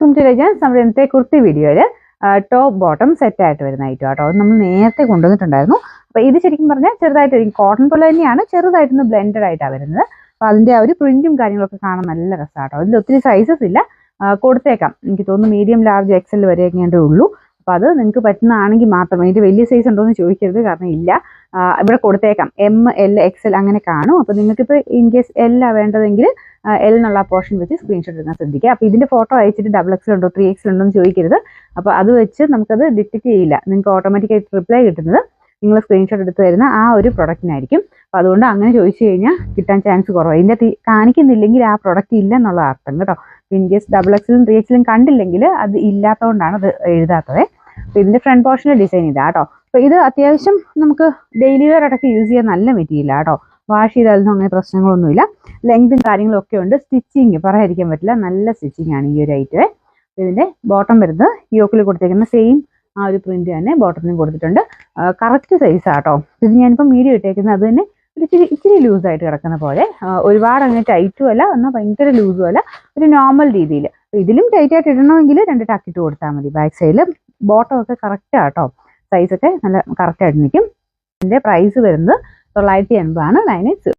നമ്മുടെ ഇന്നത്തെ കുർത്തി വീഡിയോയിൽ ടോപ്പ് ബോട്ടം സെറ്റ് ആയിട്ട് വരുന്ന ഐറ്റം കേട്ടോ. അത് നമ്മൾ നേരത്തെ കൊണ്ടുവന്നിട്ടുണ്ടായിരുന്നു. അപ്പോൾ ഇത് ശരിക്കും പറഞ്ഞാൽ ചെറുതായിട്ട് കോട്ടൺ പോലെ തന്നെയാണ്, ചെറുതായിട്ടൊന്ന് ബ്ലെൻഡഡ് ആയിട്ടാണ് വരുന്നത്. അപ്പോൾ അതിൻ്റെ ആ ഒരു പ്രിന്റും കാര്യങ്ങളൊക്കെ കാണാൻ നല്ല രസമാണ് കേട്ടോ. അതിൽ ഒത്തിരി സൈസസ് ഇല്ല, കൊടുത്തേക്കാം. എനിക്ക് തോന്നുന്നു മീഡിയം ലാർജ് എക്സൽ വരെയൊക്കെ ഉള്ളൂ. അപ്പോൾ അത് നിങ്ങൾക്ക് പറ്റുന്നതാണെങ്കിൽ മാത്രം. ഇതിൻ്റെ വലിയ സൈസ് ഉണ്ടോ എന്ന് ചോദിക്കരുത്, കാരണം ഇല്ല. ഇവിടെ കൊടുത്തേക്കാം. എം, എൽ, എക്സൽ അങ്ങനെ കാണും. അപ്പോൾ നിങ്ങൾക്കിപ്പോൾ ഇൻ കേസ് എല്ലാ വേണ്ടതെങ്കിൽ എൽ എന്നുള്ള പോർഷൻ വെച്ച് സ്ക്രീൻഷോട്ട് എടുക്കാൻ ശ്രദ്ധിക്കുക. അപ്പോൾ ഇതിൻ്റെ ഫോട്ടോ അയച്ചിട്ട് ഡബിൾ എക്സൽ ഉണ്ടോ 3XL ഉണ്ടോ എന്ന് ചോദിക്കരുത്. അപ്പോൾ അത് വെച്ച് നമുക്കത് ഡിറ്റക്ട് ചെയ്യില്ല. നിങ്ങൾക്ക് ഓട്ടോമാറ്റിക്കായിട്ട് റിപ്ലൈ കിട്ടുന്നത് നിങ്ങൾ സ്ക്രീൻഷോട്ട് എടുത്ത് തരുന്ന ആ ഒരു പ്രൊഡക്റ്റിനായിരിക്കും. അപ്പോൾ അതുകൊണ്ട് അങ്ങനെ ചോദിച്ചു കഴിഞ്ഞാൽ കിട്ടാൻ ചാൻസ് കുറവാണ്. ഇതിൻ്റെ കാണിക്കുന്നില്ലെങ്കിൽ ആ പ്രൊഡക്റ്റ് ഇല്ല എന്നുള്ള അർത്ഥം കേട്ടോ. ഇൻ കേസ് ഡബിൾ എക്സലും 3XL കണ്ടില്ലെങ്കിൽ അത് ഇല്ലാത്തതുകൊണ്ടാണ് അത് എഴുതാത്തത്. അപ്പോൾ ഇതിൻ്റെ ഫ്രണ്ട് പോർഷനിൽ ഡിസൈൻ ഇതാ കേട്ടോ. അപ്പോൾ ഇത് അത്യാവശ്യം നമുക്ക് ഡെയിലി വെയർ അടക്കം യൂസ് ചെയ്യാൻ നല്ല മെറ്റീരിയലാണ് കേട്ടോ. വാഷ് ചെയ്താലൊന്നും അങ്ങനെ പ്രശ്നങ്ങളൊന്നുമില്ല. ലെങ്തും കാര്യങ്ങളും ഒക്കെ ഉണ്ട്. സ്റ്റിച്ചിങ് പറയാതിരിക്കാൻ പറ്റില്ല, നല്ല സ്റ്റിച്ചിങ് ആണ് ഈ ഒരു ഐറ്റം. ഇതിൻ്റെ ബോട്ടം വരുന്നത് യോക്കിൽ കൊടുത്തേക്കുന്ന സെയിം ആ ഒരു പ്രിന്റ് തന്നെ ബോട്ടത്തിനും കൊടുത്തിട്ടുണ്ട്. കറക്റ്റ് സൈസാണ് കേട്ടോ. ഇത് ഞാനിപ്പോൾ മീഡിയം ഇട്ടേക്കുന്നത്, അത് തന്നെ ഒരു ഇച്ചിരി ലൂസായിട്ട് കിടക്കുന്ന പോലെ. ഒരുപാട് അങ്ങനെ ടൈറ്റും അല്ല, എന്നാൽ ഭയങ്കര ലൂസും അല്ല, ഒരു നോർമൽ രീതിയിൽ. ഇതിലും ടൈറ്റായിട്ട് ഇടണമെങ്കിൽ 2 ടക്കിട്ട് കൊടുത്താൽ മതി. ബാക്ക് സൈഡിൽ ബോട്ടം ഒക്കെ കറക്റ്റാണ് കേട്ടോ. സൈസൊക്കെ നല്ല കറക്റ്റായിട്ട് നിൽക്കും. ഇതിൻ്റെ പ്രൈസ് വരുന്നത് 980 ആണ്. 980.